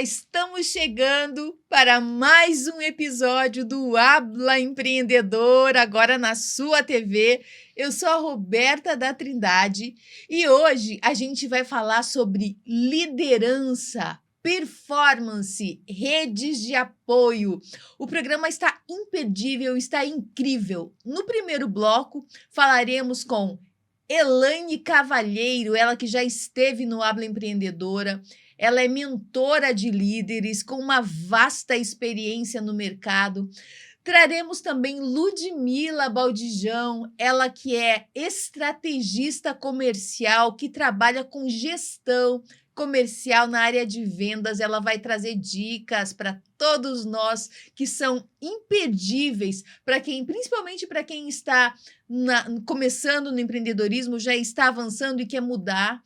Olá, estamos chegando para mais um episódio do Habla Empreendedor, agora na sua TV. Eu sou a Roberta da Trindade e hoje a gente vai falar sobre liderança, performance, redes de apoio. O programa está imperdível, está incrível. No primeiro bloco, falaremos com Elaine Cavalheiro, ela que já esteve no Habla Empreendedora. Ela é mentora de líderes com uma vasta experiência no mercado. Traremos também Ludmila Baldijão, ela que é estrategista comercial, que trabalha com gestão comercial na área de vendas. Ela vai trazer dicas para todos nós que são imperdíveis, para quem, principalmente para quem está começando no empreendedorismo, já está avançando e quer mudar.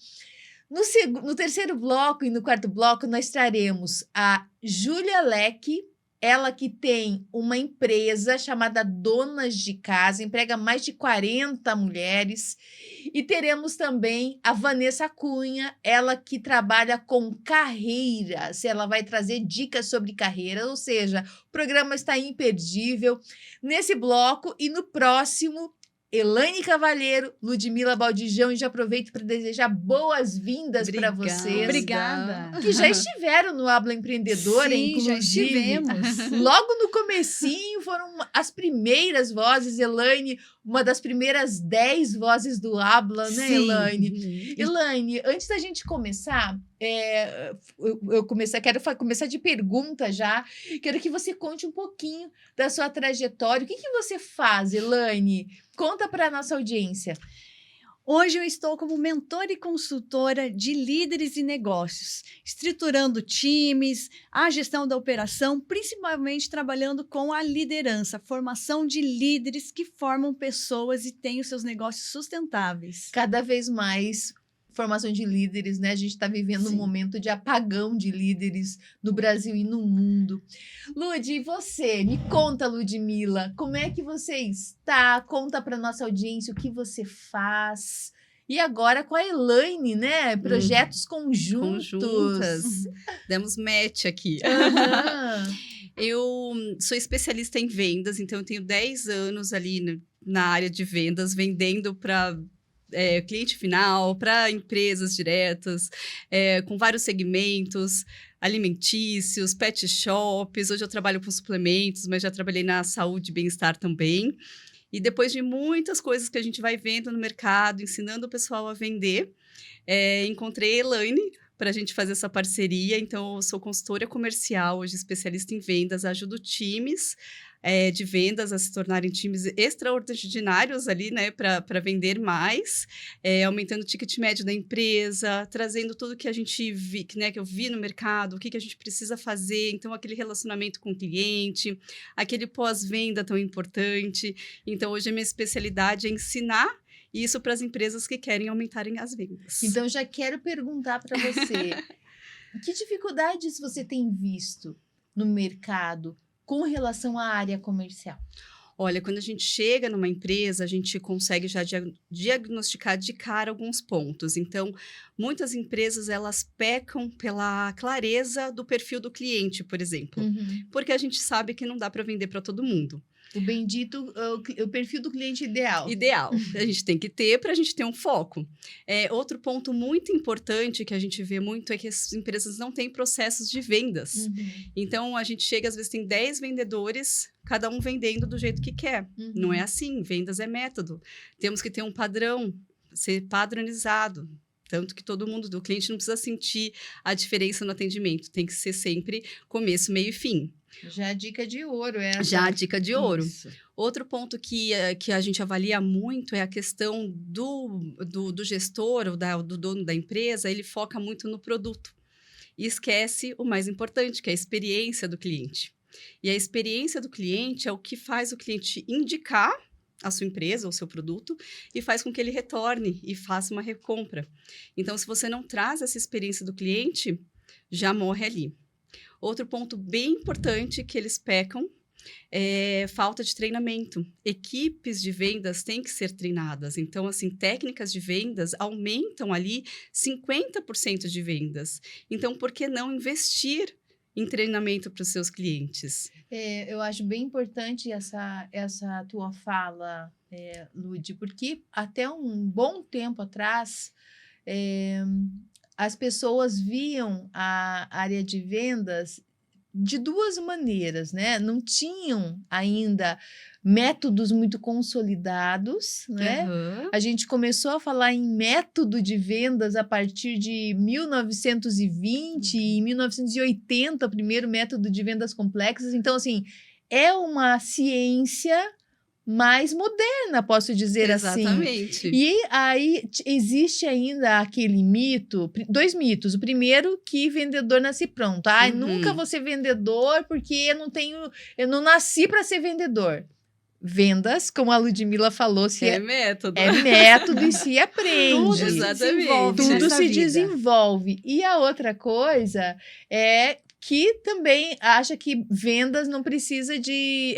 No terceiro bloco e no quarto bloco, nós traremos a Júlia Leque, ela que tem uma empresa chamada Donas de Casa, emprega mais de 40 mulheres. E teremos também a Vanessa Cunha, ela que trabalha com carreiras, ela vai trazer dicas sobre carreira, ou seja, o programa está imperdível nesse bloco e no próximo. Elaine Cavalheiro, Ludmila Baldijão, e já aproveito para desejar boas-vindas para vocês. Obrigada. Que já estiveram no Habla Empreendedora, Sim, inclusive. já estivemos. Logo no comecinho foram as primeiras vozes. Elaine, uma das primeiras 10 vozes do Habla, né, Sim. Elaine? Elaine, antes da gente começar, quero começar de pergunta já. Quero que você conte um pouquinho da sua trajetória. O que você faz, Elaine? Conta para a nossa audiência. Hoje eu estou como mentora e consultora de líderes e negócios, estruturando times, a gestão da operação, principalmente trabalhando com a liderança, formação de líderes que formam pessoas e têm os seus negócios sustentáveis. Cada vez mais formação de líderes, né? A gente está vivendo um momento de apagão de líderes no Brasil e no mundo. Lud, e você? Me conta, Ludmila, como é que você está? Conta para nossa audiência o que você faz. E agora com a Elaine, né? Projetos conjuntos. Demos match aqui. Uhum. Eu sou especialista em vendas, então eu tenho 10 anos ali na área de vendas, vendendo para cliente final, para empresas diretas, com vários segmentos, alimentícios, pet shops. Hoje eu trabalho com suplementos, mas já trabalhei na saúde e bem-estar também. E depois de muitas coisas que a gente vai vendo no mercado, ensinando o pessoal a vender, encontrei a Elaine para a gente fazer essa parceria. Então, eu sou consultora comercial, hoje especialista em vendas, ajudo times de vendas a se tornarem times extraordinários ali, né, para vender mais, aumentando o ticket médio da empresa, trazendo tudo que a gente vi, né, que eu vi no mercado, o que a gente precisa fazer, então aquele relacionamento com o cliente, aquele pós-venda tão importante. Então, hoje a minha especialidade é ensinar isso para as empresas que querem aumentarem as vendas. Então, já quero perguntar para você, que dificuldades você tem visto no mercado com relação à área comercial? Olha, quando a gente chega numa empresa, a gente consegue já diagnosticar de cara alguns pontos. Então, muitas empresas, elas pecam pela clareza do perfil do cliente, por exemplo. Uhum. Porque a gente sabe que não dá para vender para todo mundo. O bendito, o perfil do cliente ideal. Ideal. A gente tem que ter para a gente ter um foco. Outro ponto muito importante que a gente vê muito é que as empresas não têm processos de vendas. Uhum. Então, a gente chega, às vezes, tem 10 vendedores, cada um vendendo do jeito que quer. Uhum. Não é assim. Vendas é método. Temos que ter um padrão, ser padronizado. Tanto que todo mundo, do cliente, não precisa sentir a diferença no atendimento. Tem que ser sempre começo, meio e fim. Já a dica de ouro essa. Já a dica de ouro. Isso. Outro ponto que a gente avalia muito é a questão do gestor ou do dono da empresa. Ele foca muito no produto e esquece o mais importante, que é a experiência do cliente. E a experiência do cliente é o que faz o cliente indicar a sua empresa ou seu produto e faz com que ele retorne e faça uma recompra. Então, se você não traz essa experiência do cliente, já morre ali. Outro ponto bem importante que eles pecam é falta de treinamento. Equipes de vendas têm que ser treinadas. Então, assim, técnicas de vendas aumentam ali 50% de vendas. Então, por que não investir em treinamento para os seus clientes. Eu acho bem importante essa tua fala, Lud, porque até um bom tempo atrás, as pessoas viam a área de vendas de duas maneiras, né? Não tinham ainda métodos muito consolidados, né? Aham. A gente começou a falar em método de vendas a partir de 1920 e 1980, o primeiro método de vendas complexas. Então, assim, é uma ciência mais moderna, posso dizer assim. Exatamente. E aí existe ainda aquele mito, dois mitos. O primeiro, que vendedor nasce pronto. Ai, nunca vou ser vendedor porque eu não nasci para ser vendedor. Vendas, como a Ludmila falou, É método. é método e se aprende. Tudo se Exatamente. desenvolve Tudo nessa se vida. desenvolve. E a outra coisa é que também acha que vendas não precisa de...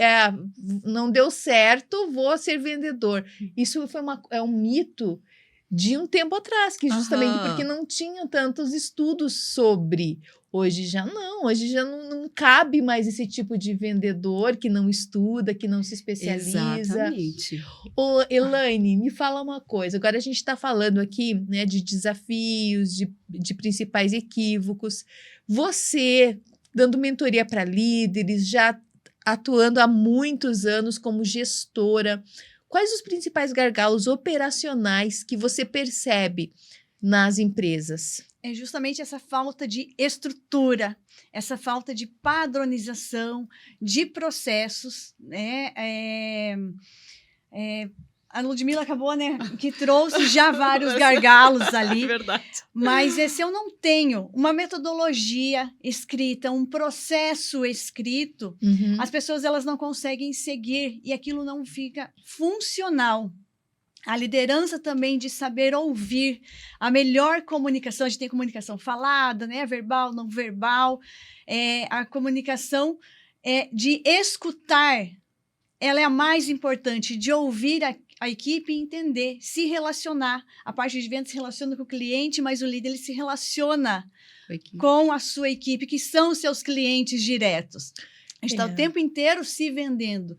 não deu certo, vou ser vendedor. Isso é um mito de um tempo atrás, que justamente Aham. porque não tinham tantos estudos sobre. Hoje já não cabe mais esse tipo de vendedor que não estuda, que não se especializa. Exatamente. Ô, Elaine, me fala uma coisa. Agora a gente está falando aqui, né, de desafios, de principais equívocos. Você, dando mentoria para líderes, já atuando há muitos anos como gestora, quais os principais gargalos operacionais que você percebe nas empresas? É justamente essa falta de estrutura, essa falta de padronização de processos, né? A Ludmila acabou, né, que trouxe já vários gargalos ali, É verdade. mas se eu não tenho uma metodologia escrita, um processo escrito, as pessoas elas não conseguem seguir e aquilo não fica funcional. A liderança também de saber ouvir, a melhor comunicação, a gente tem comunicação falada, né, verbal, não verbal, a comunicação de escutar, ela é a mais importante, de ouvir a equipe e entender, se relacionar. A parte de vendas se relaciona com o cliente, mas o líder ele se relaciona com a sua equipe, que são os seus clientes diretos. A gente está o tempo inteiro se vendendo.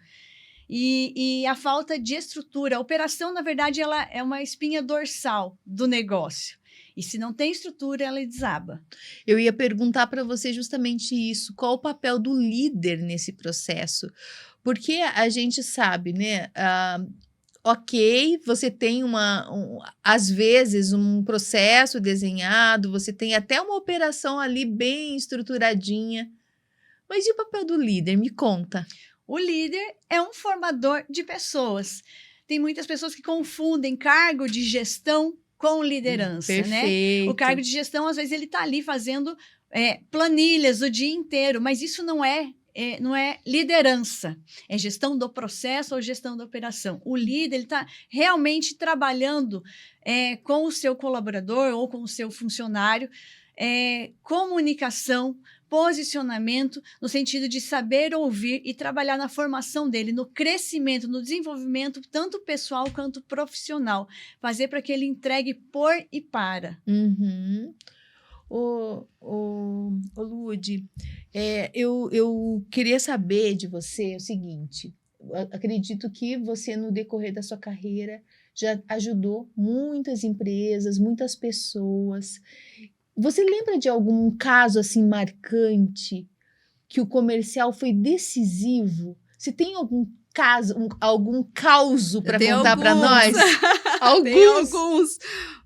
E a falta de estrutura. A operação, na verdade, ela é uma espinha dorsal do negócio. E se não tem estrutura, ela desaba. Eu ia perguntar para você justamente isso. Qual o papel do líder nesse processo? Porque a gente sabe, né? Ok, você tem às vezes um processo desenhado, você tem até uma operação ali bem estruturadinha. Mas e o papel do líder? Me conta. O líder é um formador de pessoas. Tem muitas pessoas que confundem cargo de gestão com liderança, Perfeito. né? O cargo de gestão, às vezes, ele está ali fazendo planilhas o dia inteiro, mas isso não é liderança, é gestão do processo ou gestão da operação. O líder está realmente trabalhando com o seu colaborador ou com o seu funcionário, comunicação, posicionamento, no sentido de saber ouvir e trabalhar na formação dele, no crescimento, no desenvolvimento, tanto pessoal quanto profissional. Fazer para que ele entregue por e para. Ô, Lud, eu queria saber de você o seguinte. Acredito que você, no decorrer da sua carreira, já ajudou muitas empresas, muitas pessoas. Você lembra de algum caso assim marcante que o comercial foi decisivo? Você tem algum caso, algum causo para contar para nós? Tem alguns,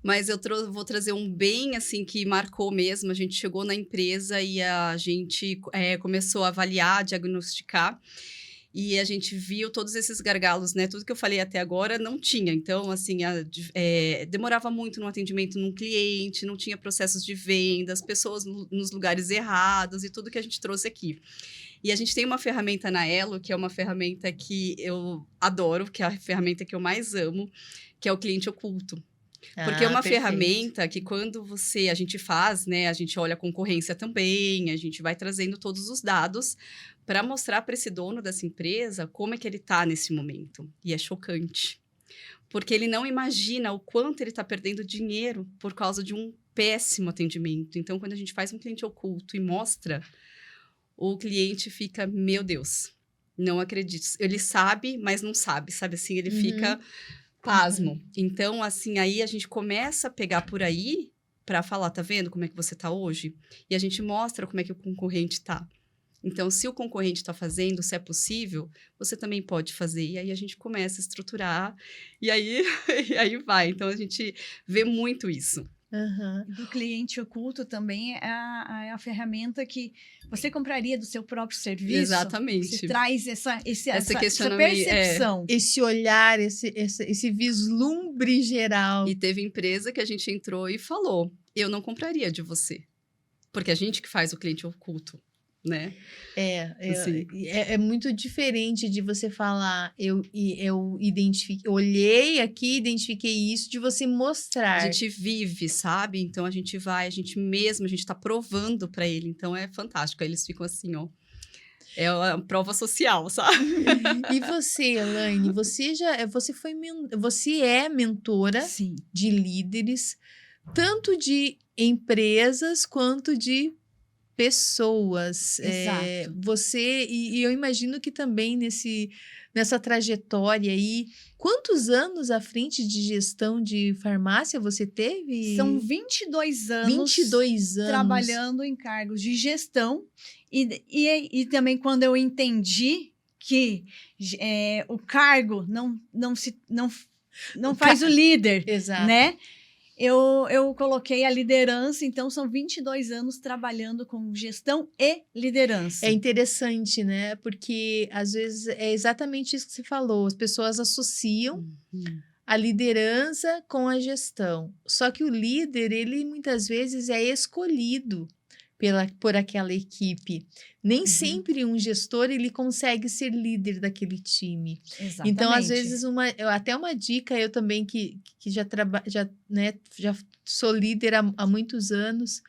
mas eu vou trazer um bem assim que marcou mesmo. A gente chegou na empresa e a gente começou a avaliar, diagnosticar. E a gente viu todos esses gargalos, né? Tudo que eu falei até agora não tinha. Então, assim, demorava muito no atendimento num cliente, não tinha processos de vendas, pessoas nos lugares errados e tudo que a gente trouxe aqui. E a gente tem uma ferramenta na Elo, que é uma ferramenta que eu adoro, que é a ferramenta que eu mais amo, que é o cliente oculto. Porque é uma ferramenta que quando a gente faz, né? A gente olha a concorrência também, a gente vai trazendo todos os dados para mostrar para esse dono dessa empresa como é que ele está nesse momento. E é chocante. Porque ele não imagina o quanto ele está perdendo dinheiro por causa de um péssimo atendimento. Então, quando a gente faz um cliente oculto e mostra o cliente fica, meu Deus, não acredito. Ele sabe, mas não sabe, sabe assim? Ele fica pasmo. Então, assim, aí a gente começa a pegar por aí para falar, tá vendo como é que você tá hoje? E a gente mostra como é que o concorrente tá. Então, se o concorrente está fazendo, se é possível, você também pode fazer. E aí a gente começa a estruturar, e aí, e aí vai. Então, a gente vê muito isso. Aham. Do cliente oculto também é a ferramenta que você compraria do seu próprio serviço. Exatamente. Você traz essa questionamento, percepção. Esse olhar, esse vislumbre geral. E teve empresa que a gente entrou e falou, eu não compraria de você. Porque a gente que faz o cliente oculto, né? Assim. É muito diferente de você falar, eu identifiquei, olhei aqui, identifiquei isso, de você mostrar. A gente vive, sabe? Então, a gente vai, a gente tá provando para ele. Então, é fantástico. Aí eles ficam assim, ó. É uma prova social, sabe? E você, Elaine, você é mentora Sim. de líderes, tanto de empresas quanto de pessoas. Exato. E eu imagino que também nessa trajetória aí, quantos anos à frente de gestão de farmácia você teve? São 22 anos 22 anos. trabalhando em cargos de gestão e também quando eu entendi que o cargo não faz o líder, Exato. né? Eu coloquei a liderança, então são 22 anos trabalhando com gestão e liderança. É interessante, né? Porque às vezes é exatamente isso que você falou. As pessoas associam a liderança com a gestão. Só que o líder, ele muitas vezes é escolhido por aquela equipe. Nem sempre um gestor ele consegue ser líder daquele time. Exatamente. Então, às vezes, até uma dica, eu também que já sou líder há muitos anos,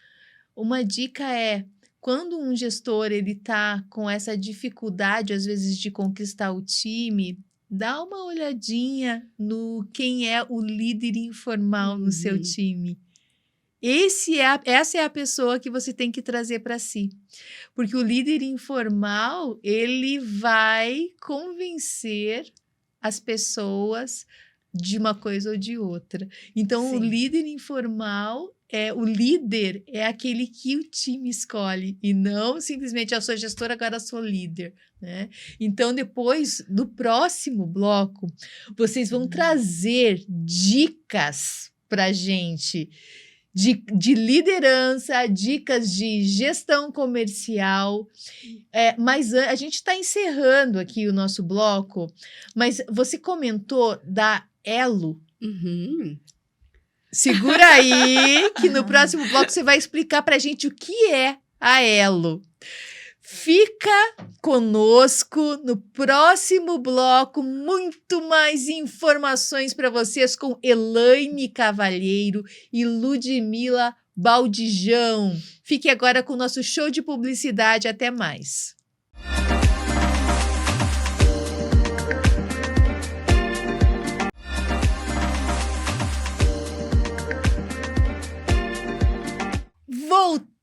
uma dica é, quando um gestor ele está com essa dificuldade, às vezes, de conquistar o time, dá uma olhadinha no quem é o líder informal no seu time. Essa é a pessoa que você tem que trazer para si. Porque o líder informal, ele vai convencer as pessoas de uma coisa ou de outra. Então, Sim. o líder informal, o líder é aquele que o time escolhe, e não simplesmente, eu sou gestora, agora sou líder. Né? Então, depois, no próximo bloco, vocês vão trazer dicas para a gente de liderança, dicas de gestão comercial. Mas a gente está encerrando aqui o nosso bloco, mas você comentou da Elo. Segura aí, que no próximo bloco você vai explicar para a gente o que é a Elo. Fica conosco no próximo bloco, muito mais informações para vocês com Elaine Cavalheiro e Ludmila Baldijão. Fique agora com o nosso show de publicidade. Até mais. Voltamos!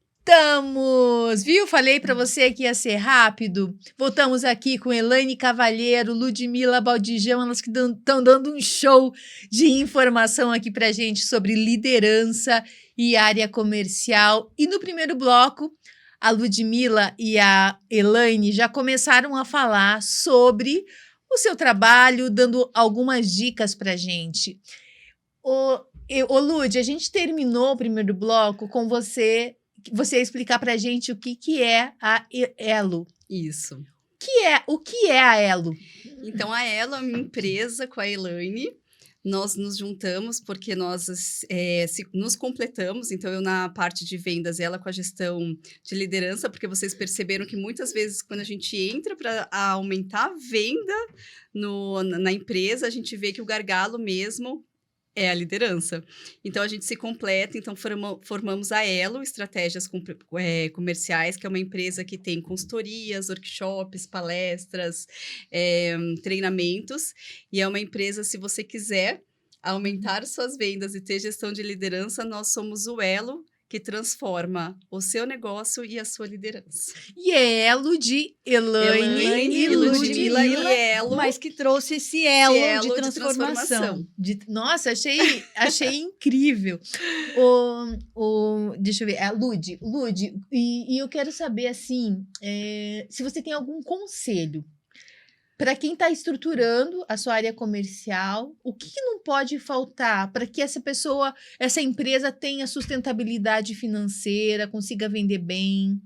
Viu? Falei para você que ia ser rápido. Voltamos aqui com Elaine Cavalheiro, Ludmila Baldijão, elas que estão dando um show de informação aqui para gente sobre liderança e área comercial. E no primeiro bloco, a Ludmila e a Elaine já começaram a falar sobre o seu trabalho, dando algumas dicas para gente. Ô Lud, a gente terminou o primeiro bloco com você explicar para a gente o que é a Elo. Isso. O que é a Elo? Então, a Elo é uma empresa com a Elaine. Nós nos juntamos porque nós nos completamos. Então, eu na parte de vendas, ela com a gestão de liderança, porque vocês perceberam que muitas vezes, quando a gente entra para aumentar a venda na empresa, a gente vê que o gargalo mesmo é a liderança. Então, a gente se completa. Então, formamos a Elo, Estratégias Comerciais, que é uma empresa que tem consultorias, workshops, palestras, treinamentos. E é uma empresa, se você quiser aumentar suas vendas e ter gestão de liderança, nós somos o elo que transforma o seu negócio e a sua liderança. E Elo de Elaine e Ludmilla. Elo, mas que trouxe esse elo, elo de de transformação. Nossa, achei incrível. Deixa eu ver, Lud, e eu quero saber, assim, se você tem algum conselho para quem está estruturando a sua área comercial, o que não pode faltar para que essa empresa tenha sustentabilidade financeira, consiga vender bem?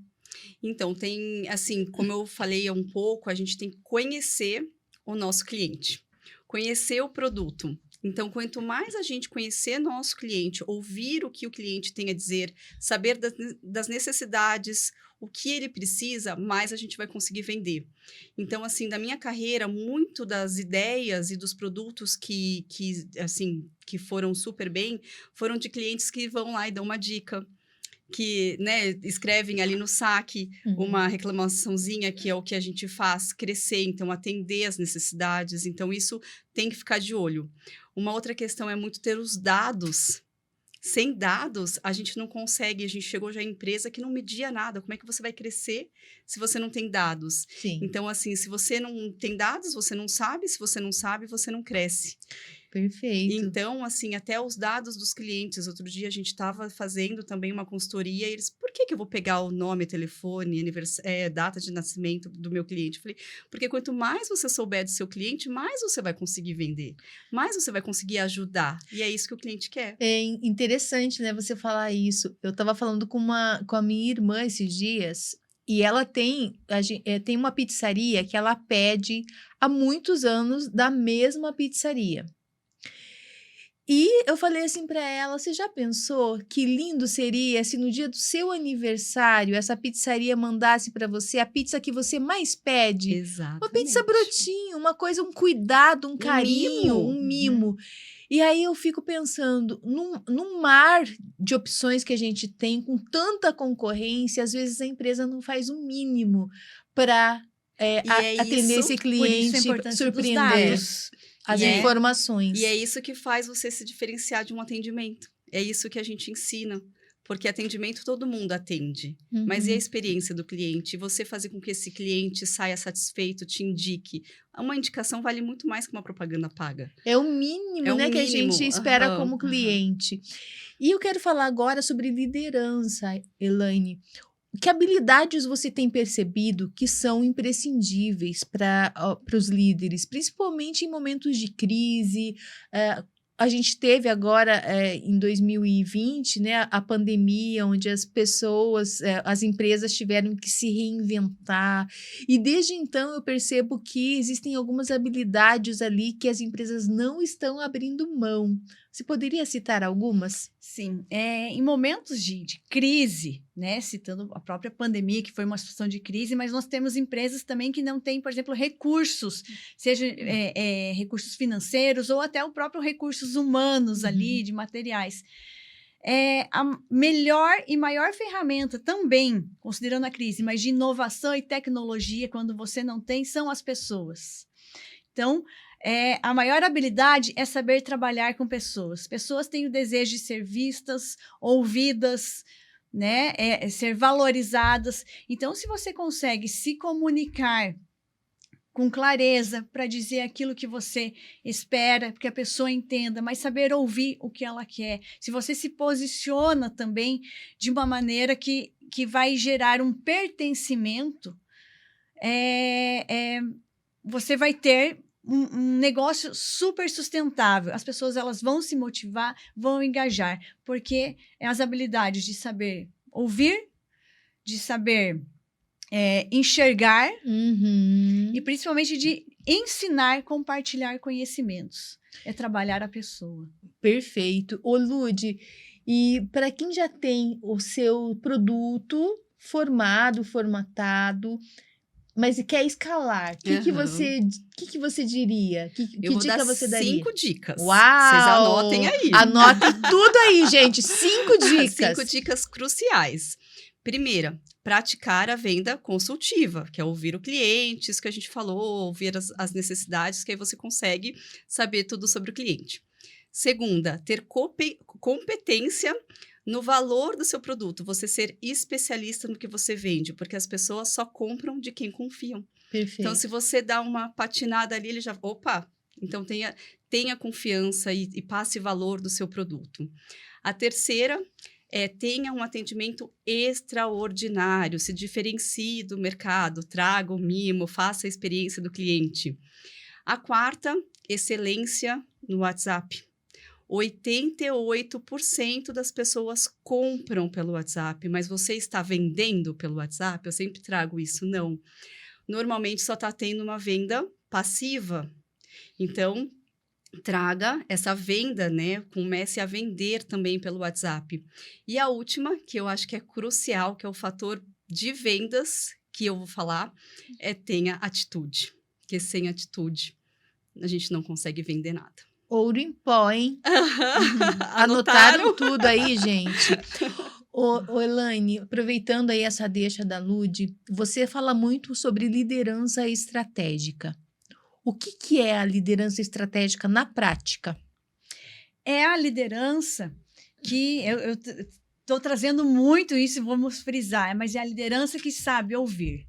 Então, tem, assim, como eu falei há um pouco, a gente tem que conhecer o nosso cliente, conhecer o produto. Então, quanto mais a gente conhecer nosso cliente, ouvir o que o cliente tem a dizer, saber das necessidades, o que ele precisa, mais a gente vai conseguir vender. Então, assim, da minha carreira, muito das ideias e dos produtos que foram super bem, foram de clientes que vão lá e dão uma dica, que, né, escrevem ali no saque uma reclamaçãozinha, que é o que a gente faz crescer, então atender as necessidades. Então, isso tem que ficar de olho. Uma outra questão é muito ter os dados. Sem dados, a gente não consegue. A gente chegou já em empresa que não media nada. Como é que você vai crescer se você não tem dados? Sim. Então, assim, se você não tem dados, você não sabe. Se você não sabe, você não cresce. Perfeito. Então, assim, até os dados dos clientes. Outro dia a gente estava fazendo também uma consultoria e eles, por que eu vou pegar o nome, telefone, data de nascimento do meu cliente? Eu falei, porque quanto mais você souber do seu cliente, mais você vai conseguir vender, mais você vai conseguir ajudar. E é isso que o cliente quer. É interessante, né, você falar isso. Eu estava falando com a minha irmã esses dias, e ela tem uma pizzaria que ela pede há muitos anos da mesma pizzaria. E eu falei assim para ela, você já pensou que lindo seria se no dia do seu aniversário essa pizzaria mandasse para você a pizza que você mais pede? Exatamente. Uma pizza brotinho, uma coisa, um cuidado, um carinho, um mimo. E aí eu fico pensando, num mar de opções que a gente tem, com tanta concorrência, às vezes a empresa não faz o mínimo para atender esse cliente, surpreender as informações. E é isso que faz você se diferenciar de um atendimento. É isso que a gente ensina. Porque atendimento todo mundo atende. Mas e a experiência do cliente? Você fazer com que esse cliente saia satisfeito, te indique. Uma indicação vale muito mais que uma propaganda paga. É o mínimo, que a gente espera como cliente. E eu quero falar agora sobre liderança, Elaine. Que habilidades você tem percebido que são imprescindíveis para os líderes, principalmente em momentos de crise? A gente teve agora, em 2020, né, a pandemia, onde as pessoas, as empresas tiveram que se reinventar. E desde então eu percebo que existem algumas habilidades ali que as empresas não estão abrindo mão. Você poderia citar algumas? Sim, em momentos de crise, né, citando a própria pandemia, que foi uma situação de crise, mas nós temos empresas também que não têm, por exemplo, recursos, seja recursos financeiros ou até o próprio recursos humanos ali, de materiais. A melhor e maior ferramenta também, considerando a crise, mas de inovação e tecnologia, quando você não tem, são as pessoas. Então, a maior habilidade é saber trabalhar com pessoas. Pessoas têm o desejo de ser vistas, ouvidas, né? Ser valorizadas. Então, se você consegue se comunicar com clareza para dizer aquilo que você espera, que a pessoa entenda, mas saber ouvir o que ela quer. Se você se posiciona também de uma maneira que vai gerar um pertencimento, você vai ter um negócio super sustentável. As pessoas elas vão se motivar, vão engajar, porque as habilidades de saber ouvir, de saber enxergar e principalmente de ensinar, compartilhar conhecimentos. É trabalhar a pessoa. Perfeito. Ô, Lud, e para quem já tem o seu produto formatado, mas quer escalar, o que você diria? Que dica você daria? 5 dicas. Uau! Vocês anotem aí. Anotem tudo aí, gente. 5 dicas. 5 dicas cruciais. Primeira, praticar a venda consultiva, que é ouvir o cliente, isso que a gente falou, ouvir as necessidades, que aí você consegue saber tudo sobre o cliente. Segunda, ter competência no valor do seu produto, você ser especialista no que você vende, porque as pessoas só compram de quem confiam. Perfeito. Então, se você dá uma patinada ali, ele já... Opa! Então, tenha confiança e passe valor do seu produto. A terceira tenha um atendimento extraordinário, se diferencie do mercado, traga o mimo, faça a experiência do cliente. A quarta, excelência no WhatsApp. 88% das pessoas compram pelo WhatsApp, mas você está vendendo pelo WhatsApp? Eu sempre trago isso, não. Normalmente só está tendo uma venda passiva. Então, traga essa venda, né? Comece a vender também pelo WhatsApp. E a última, que eu acho que é crucial, que é o fator de vendas que eu vou falar, tenha atitude. Porque sem atitude, a gente não consegue vender nada. Ouro em pó, hein? Anotaram? Anotaram tudo aí, gente. Ô, Elaine, aproveitando aí essa deixa da Lud, você fala muito sobre liderança estratégica. O que é a liderança estratégica na prática? É a liderança que eu estou trazendo muito isso, vamos frisar, mas é a liderança que sabe ouvir.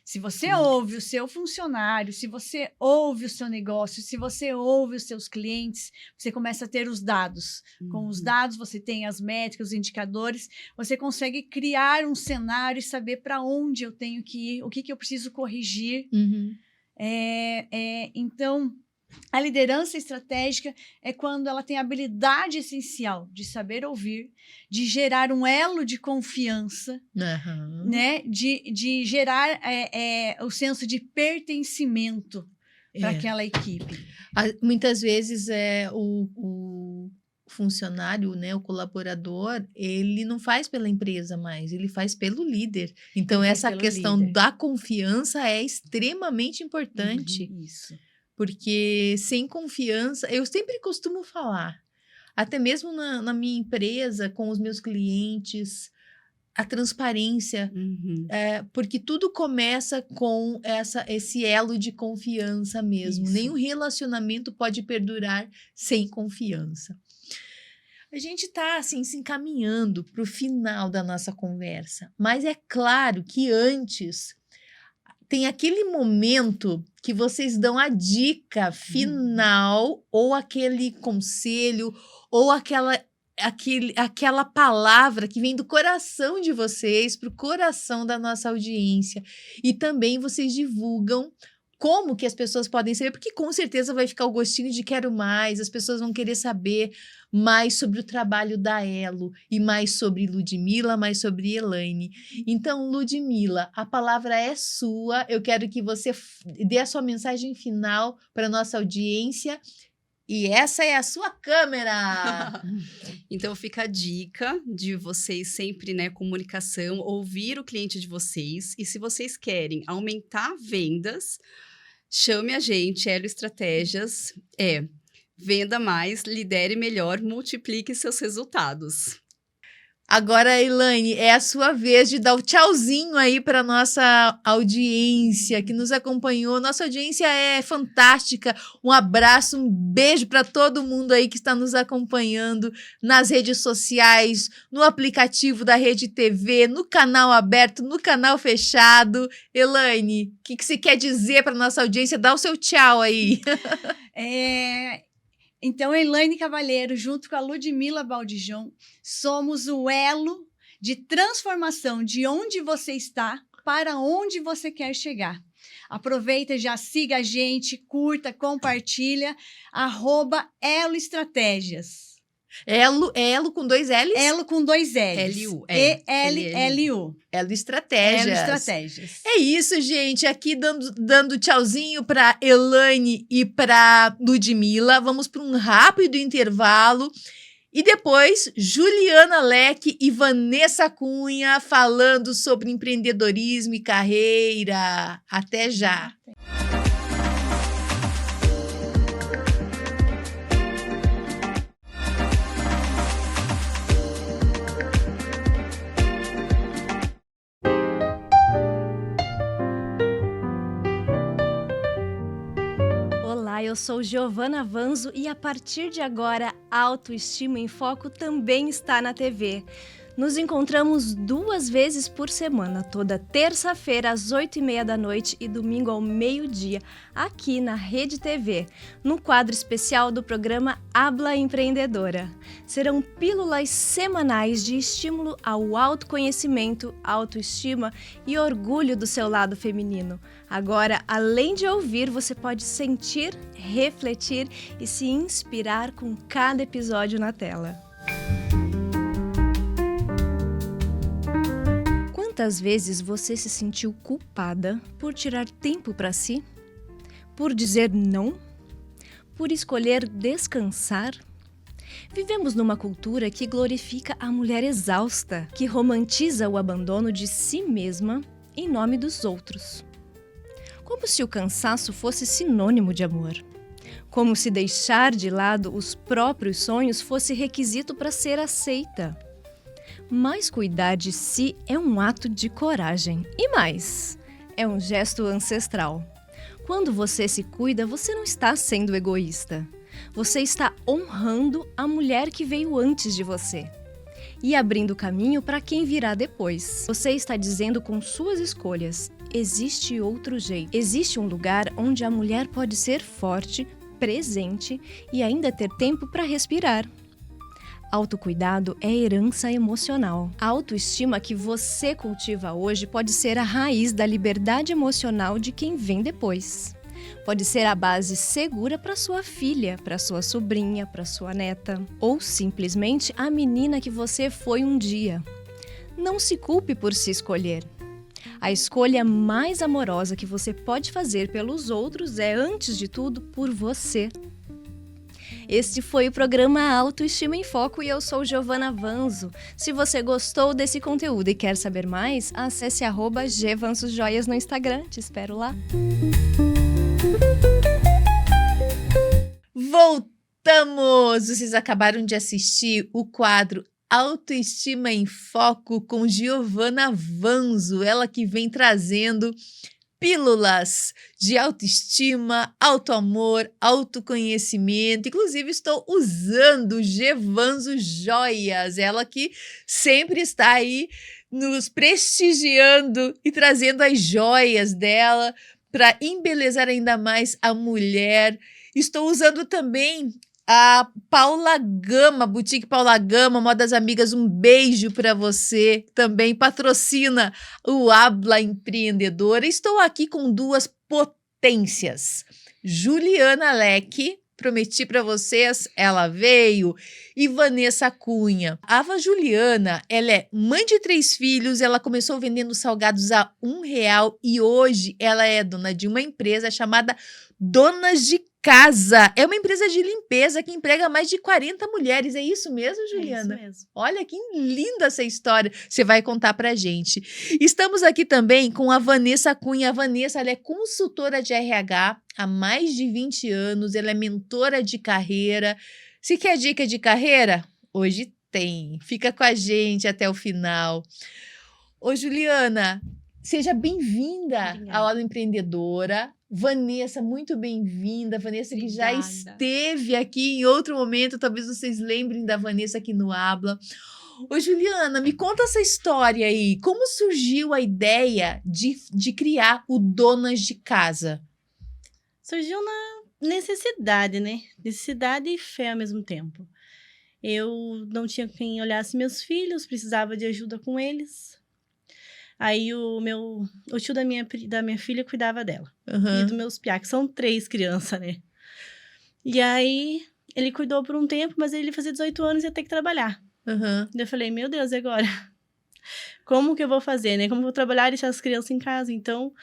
Se você ouve o seu funcionário, se você ouve o seu negócio, se você ouve os seus clientes, você começa a ter os dados. Com os dados, você tem as métricas, os indicadores, você consegue criar um cenário e saber para onde eu tenho que ir, o que eu preciso corrigir. Então, a liderança estratégica é quando ela tem a habilidade essencial de saber ouvir, de gerar um elo de confiança, né? De gerar o senso de pertencimento para aquela equipe. Muitas vezes o funcionário, né, o colaborador, ele não faz pela empresa mais, ele faz pelo líder. Então, essa questão da confiança é extremamente importante. Isso. Porque sem confiança, eu sempre costumo falar, até mesmo na minha empresa, com os meus clientes, a transparência, porque tudo começa com esse elo de confiança mesmo. Isso. Nenhum relacionamento pode perdurar sem confiança. A gente está assim, se encaminhando para o final da nossa conversa, mas é claro que antes tem aquele momento que vocês dão a dica final, ou aquele conselho, ou aquela palavra que vem do coração de vocês para o coração da nossa audiência. E também vocês divulgam como que as pessoas podem saber, porque com certeza vai ficar o gostinho de quero mais, as pessoas vão querer saber mais sobre o trabalho da Elo, e mais sobre Ludmila, mais sobre Elaine. Então, Ludmila, a palavra é sua, eu quero que você dê a sua mensagem final para a nossa audiência, e essa é a sua câmera! Então, fica a dica de vocês sempre, né, comunicação, ouvir o cliente de vocês, e se vocês querem aumentar vendas, chame a gente, Elo Estratégias, venda mais, lidere melhor, multiplique seus resultados. Agora, Elaine, é a sua vez de dar o tchauzinho aí para nossa audiência que nos acompanhou. Nossa audiência é fantástica. Um abraço, um beijo para todo mundo aí que está nos acompanhando nas redes sociais, no aplicativo da Rede TV, no canal aberto, no canal fechado. Elaine, o que você quer dizer para nossa audiência? Dá o seu tchau aí. Então, Elaine Cavalheiro, junto com a Ludmila Baldijon, somos o elo de transformação de onde você está para onde você quer chegar. Aproveita, já siga a gente, curta, compartilha, @Elo Estratégias. Elo com 2 L's? Elo com 2 L's. L-U. Elo Estratégias. Elo Estratégias. É isso, gente. Aqui dando tchauzinho para Elaine e para Ludmila. Vamos para um rápido intervalo. E depois, Juliana Leque e Vanessa Cunha falando sobre empreendedorismo e carreira. Até já. Olá, eu sou Giovana Vanzo e a partir de agora, Autoestima em Foco também está na TV. Nos encontramos 2 vezes por semana, toda terça-feira às 8h30 da noite e domingo ao meio-dia, aqui na Rede TV, no quadro especial do programa Habla Empreendedora. Serão pílulas semanais de estímulo ao autoconhecimento, autoestima e orgulho do seu lado feminino. Agora, além de ouvir, você pode sentir, refletir e se inspirar com cada episódio na tela. Quantas vezes você se sentiu culpada por tirar tempo para si? Por dizer não? Por escolher descansar? Vivemos numa cultura que glorifica a mulher exausta, que romantiza o abandono de si mesma em nome dos outros. Como se o cansaço fosse sinônimo de amor. Como se deixar de lado os próprios sonhos fosse requisito para ser aceita. Mas cuidar de si é um ato de coragem. E mais, é um gesto ancestral. Quando você se cuida, você não está sendo egoísta. Você está honrando a mulher que veio antes de você. E abrindo caminho para quem virá depois. Você está dizendo com suas escolhas, existe outro jeito. Existe um lugar onde a mulher pode ser forte, presente e ainda ter tempo para respirar. Autocuidado é herança emocional. A autoestima que você cultiva hoje pode ser a raiz da liberdade emocional de quem vem depois. Pode ser a base segura para sua filha, para sua sobrinha, para sua neta. Ou simplesmente a menina que você foi um dia. Não se culpe por se escolher. A escolha mais amorosa que você pode fazer pelos outros é, antes de tudo, por você. Este foi o programa Autoestima em Foco e eu sou Giovana Vanzo. Se você gostou desse conteúdo e quer saber mais, acesse @gvanzojoias no Instagram. Te espero lá. Voltamos! Vocês acabaram de assistir o quadro Autoestima em Foco com Giovana Vanzo, ela que vem trazendo pílulas de autoestima, autoamor, autoconhecimento. Inclusive, estou usando Gvanzo Joias, ela que sempre está aí nos prestigiando e trazendo as joias dela para embelezar ainda mais a mulher. Estou usando também a Paula Gama, Boutique Paula Gama, Modas Amigas, um beijo para você. Também patrocina o Habla Empreendedora. Estou aqui com 2 potências. Juliana Leque, prometi para vocês, ela veio. E Vanessa Cunha. A Juliana, ela é mãe de 3 filhos, ela começou vendendo salgados a R$1 e hoje ela é dona de uma empresa chamada Donas de Casa. É uma empresa de limpeza que emprega mais de 40 mulheres. É isso mesmo, Juliana? É isso mesmo. Olha que linda essa história. Você vai contar pra gente. Estamos aqui também com a Vanessa Cunha. A Vanessa, ela é consultora de RH há mais de 20 anos. Ela é mentora de carreira. Se quer dica de carreira? Hoje tem. Fica com a gente até o final. Ô, Juliana, seja bem-vinda ao Aula Empreendedora. Vanessa, muito bem-vinda. Vanessa que já esteve aqui em outro momento, talvez vocês lembrem da Vanessa aqui no Habla. Ô, Juliana, me conta essa história aí. Como surgiu a ideia de criar o Donas de Casa? Surgiu na necessidade, né? Necessidade e fé ao mesmo tempo. Eu não tinha quem olhasse meus filhos, precisava de ajuda com eles. Aí o tio da minha filha cuidava dela. Uhum. E dos meus piá, que são 3 crianças, né? E aí, ele cuidou por um tempo, mas ele fazia 18 anos e ia ter que trabalhar. Uhum. Eu falei, meu Deus, e agora? Como que eu vou fazer, né? Como eu vou trabalhar e deixar as crianças em casa? Então,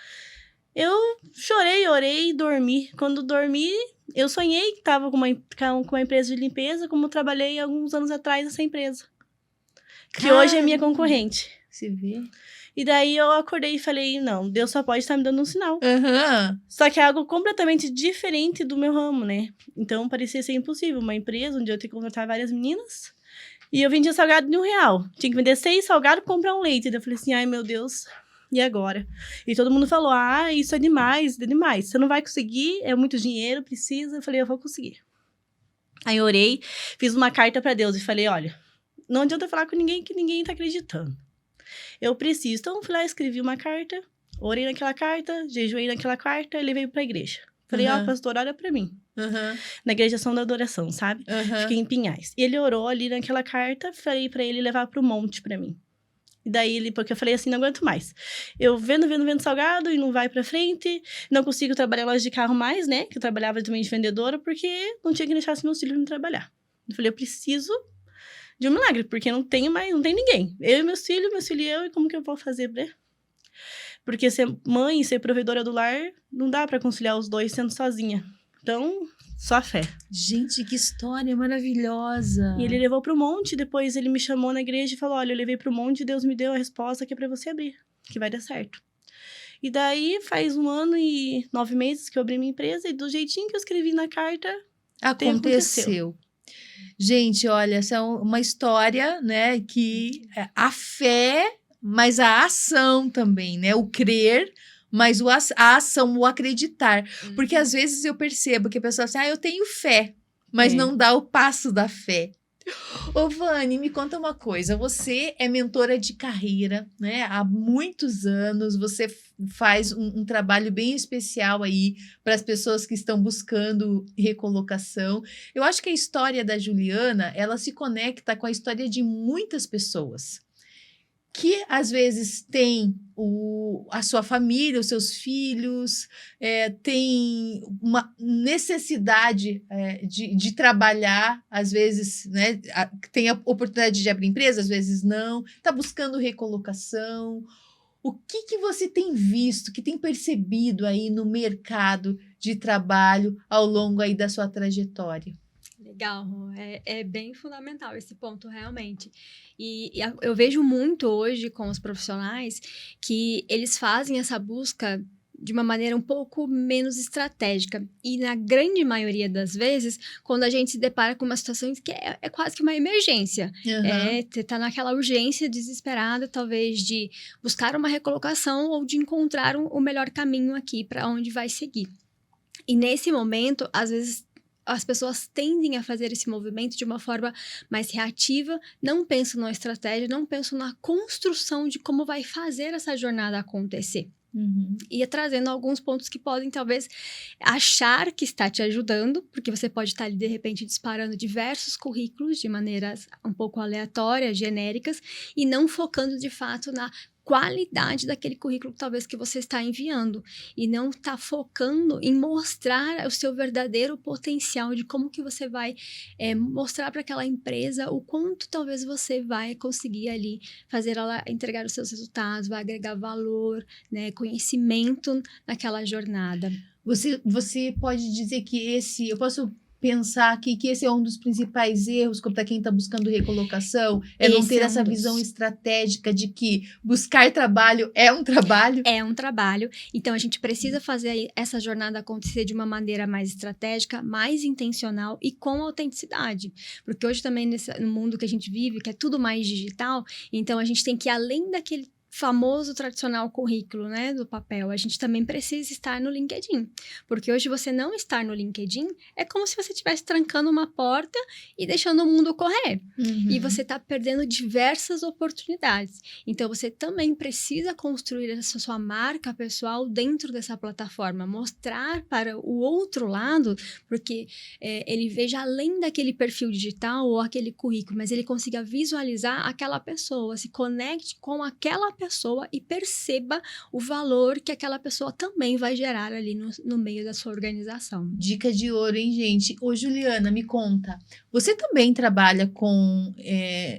eu chorei, orei, dormi. Quando dormi, eu sonhei que estava com uma empresa de limpeza, como eu trabalhei alguns anos atrás nessa empresa. Que hoje é minha concorrente. Você vê? E daí eu acordei e falei, não, Deus só pode estar me dando um sinal. Uhum. Só que é algo completamente diferente do meu ramo, né? Então, parecia ser impossível. Uma empresa onde eu tinha que contratar várias meninas. E eu vendia salgado de R$1. Tinha que vender 6 salgados e comprar um leite. Daí eu falei assim, ai, meu Deus, E agora? E todo mundo falou, isso é demais, você não vai conseguir, é muito dinheiro, precisa. Eu falei, eu vou conseguir. Aí eu orei, fiz uma carta para Deus e falei, olha, não adianta falar com ninguém que ninguém tá acreditando. Eu preciso. Então, fui lá, escrevi uma carta, orei naquela carta, jejuei naquela carta e levei pra igreja. Falei, pastor, ora pra mim. Na igreja Ação da Adoração, sabe? Fiquei em Pinhais. E ele orou ali naquela carta, falei pra ele levar pro monte pra mim. E daí, porque eu falei assim, não aguento mais. Eu vendo salgado e não vai pra frente. Não consigo trabalhar em loja de carro mais, né? Que eu trabalhava também de vendedora, porque não tinha que deixar meus filhos não trabalhar. Eu falei, eu preciso de um milagre, porque não tem ninguém. Eu e meus filhos e eu, e como que eu vou fazer, né? Porque ser mãe e ser provedora do lar, não dá pra conciliar os dois sendo sozinha. Então, só fé. Gente, que história maravilhosa. E ele levou pro monte, depois ele me chamou na igreja e falou, olha, eu levei pro monte e Deus me deu a resposta que é pra você abrir, que vai dar certo. E daí, faz 1 ano e 9 meses que eu abri minha empresa, e do jeitinho que eu escrevi na carta, aconteceu. Gente, olha, essa é uma história, né, que a fé, mas a ação também, né, o crer, mas a ação, o acreditar. Porque às vezes eu percebo que a pessoa assim, eu tenho fé, mas não dá o passo da fé. Ô, Vani, me conta uma coisa. Você é mentora de carreira, né? Há muitos anos. Você faz um trabalho bem especial aí para as pessoas que estão buscando recolocação. Eu acho que a história da Juliana, ela se conecta com a história de muitas pessoas que às vezes tem a sua família, os seus filhos, tem uma necessidade de trabalhar, às vezes, né, tem a oportunidade de abrir empresa, às vezes não, está buscando recolocação. O que você tem visto, que tem percebido aí no mercado de trabalho ao longo aí da sua trajetória? Legal, é bem fundamental esse ponto, realmente. E eu vejo muito hoje com os profissionais que eles fazem essa busca de uma maneira um pouco menos estratégica. E na grande maioria das vezes, quando a gente se depara com uma situação que é quase que uma emergência. Você tá naquela urgência desesperada, talvez, de buscar uma recolocação ou de encontrar o melhor caminho aqui para onde vai seguir. E nesse momento, às vezes, as pessoas tendem a fazer esse movimento de uma forma mais reativa, não pensam na estratégia, não pensam na construção de como vai fazer essa jornada acontecer. E trazendo alguns pontos que podem, talvez, achar que está te ajudando, porque você pode estar ali, de repente, disparando diversos currículos de maneiras um pouco aleatórias, genéricas, e não focando, de fato, na qualidade daquele currículo talvez que você está enviando e não está focando em mostrar o seu verdadeiro potencial de como que você vai mostrar para aquela empresa o quanto talvez você vai conseguir ali fazer ela entregar os seus resultados, vai agregar valor, né, conhecimento naquela jornada. Você pode dizer que eu posso pensar aqui que esse é um dos principais erros para quem está buscando recolocação, não ter essa visão estratégica de que buscar trabalho é um trabalho. É um trabalho, então a gente precisa fazer essa jornada acontecer de uma maneira mais estratégica, mais intencional e com autenticidade, porque hoje também no mundo que a gente vive, que é tudo mais digital, então a gente tem que ir além daquele famoso tradicional currículo, né, do papel, a gente também precisa estar no LinkedIn, porque hoje você não estar no LinkedIn é como se você estivesse trancando uma porta e deixando o mundo correr, e você está perdendo diversas oportunidades, então você também precisa construir essa sua marca pessoal dentro dessa plataforma, mostrar para o outro lado, porque ele veja além daquele perfil digital ou aquele currículo, mas ele consiga visualizar aquela pessoa, se conecte com aquela pessoa e perceba o valor que aquela pessoa também vai gerar ali no meio da sua organização. Dica de ouro, hein, gente? Ô, Juliana, me conta. Você também trabalha com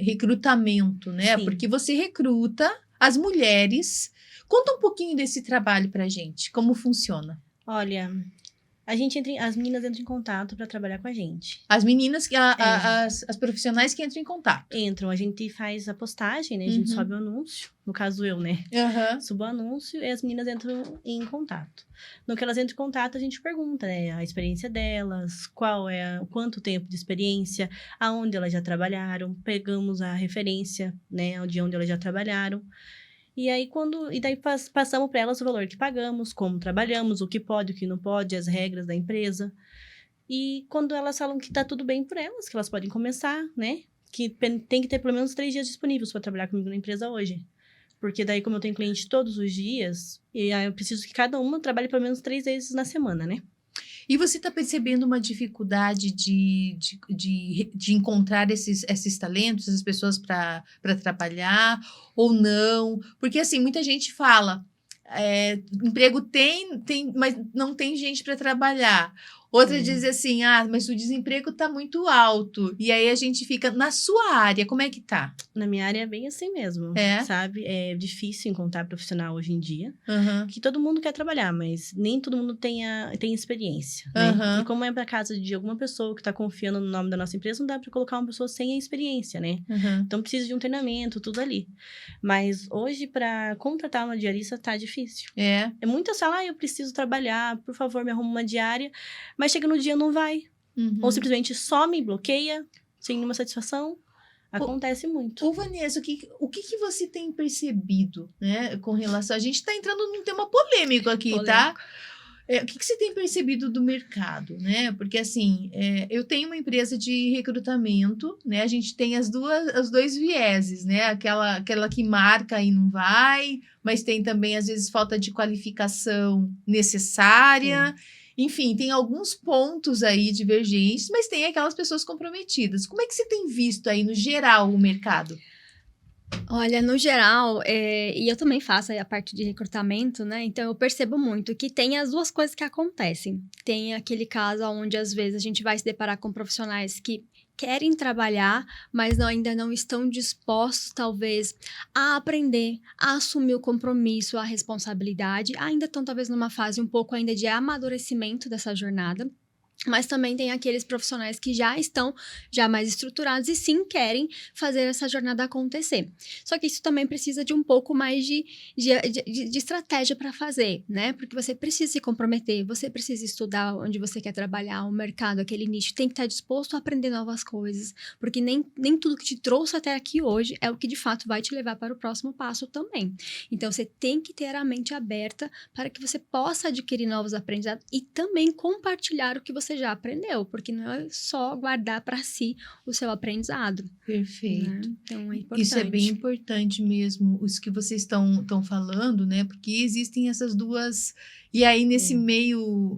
recrutamento, né? Sim. Porque você recruta as mulheres. Conta um pouquinho desse trabalho pra gente. Como funciona? Olha, as meninas entram em contato para trabalhar com a gente. As meninas, as profissionais que entram em contato. A gente faz a postagem, né? A gente sobe o anúncio. No caso, eu, né? Subo o anúncio e as meninas entram em contato. No que elas entram em contato, a gente pergunta, né? A experiência delas, quanto tempo de experiência, aonde elas já trabalharam, pegamos a referência, né? De onde elas já trabalharam. E aí, daí passamos para elas o valor que pagamos, como trabalhamos, o que pode, o que não pode, as regras da empresa. E quando elas falam que tá tudo bem por elas, que elas podem começar, né? Que tem que ter pelo menos 3 dias disponíveis para trabalhar comigo na empresa hoje. Porque daí, como eu tenho cliente todos os dias, e aí eu preciso que cada uma trabalhe pelo menos 3 vezes na semana, né? E você está percebendo uma dificuldade de encontrar esses talentos, essas pessoas para trabalhar ou não? Porque, assim, muita gente fala, emprego tem, mas não tem gente para trabalhar. Outra diz assim, mas o desemprego está muito alto. E aí a gente fica, na sua área, como é que tá? Na minha área é bem assim mesmo, sabe? É difícil encontrar profissional hoje em dia. Que todo mundo quer trabalhar, mas nem todo mundo tem experiência, né? E como é para casa de alguma pessoa que está confiando no nome da nossa empresa, não dá para colocar uma pessoa sem a experiência, né? Então precisa de um treinamento, tudo ali. Mas hoje, para contratar uma diarista, tá difícil. É muitas falam, eu preciso trabalhar, por favor, me arruma uma diária. Mas chega no dia, não vai. Ou simplesmente some, bloqueia, sem nenhuma satisfação. Acontece muito. Ô, Vanessa, o que você tem percebido, né, com relação... A gente está entrando num tema polêmico aqui, tá? O que você tem percebido do mercado, né? Porque, assim, eu tenho uma empresa de recrutamento, né? A gente tem os 2 vieses, né? Aquela que marca e não vai, mas tem também, às vezes, falta de qualificação necessária... Enfim, tem alguns pontos aí divergentes, mas tem aquelas pessoas comprometidas. Como é que você tem visto aí, no geral, o mercado? Olha, no geral, e eu também faço aí a parte de recrutamento, né? Então, eu percebo muito que tem as 2 coisas que acontecem. Tem aquele caso onde, às vezes, a gente vai se deparar com profissionais que querem trabalhar, mas ainda não estão dispostos, talvez, a aprender, a assumir o compromisso, a responsabilidade. Ainda estão, talvez, numa fase um pouco ainda de amadurecimento dessa jornada. Mas também tem aqueles profissionais que já estão mais estruturados e sim querem fazer essa jornada acontecer. Só que isso também precisa de um pouco mais de estratégia para fazer, né? Porque você precisa se comprometer, você precisa estudar onde você quer trabalhar, o mercado, aquele nicho, tem que estar disposto a aprender novas coisas, porque nem tudo que te trouxe até aqui hoje é o que de fato vai te levar para o próximo passo também. Então, você tem que ter a mente aberta para que você possa adquirir novos aprendizados e também compartilhar o que você já aprendeu, porque não é só guardar para si o seu aprendizado. Perfeito. Né? Então, é importante. Isso é bem importante mesmo, isso que vocês estão falando, né? Porque existem essas 2... E aí, nesse meio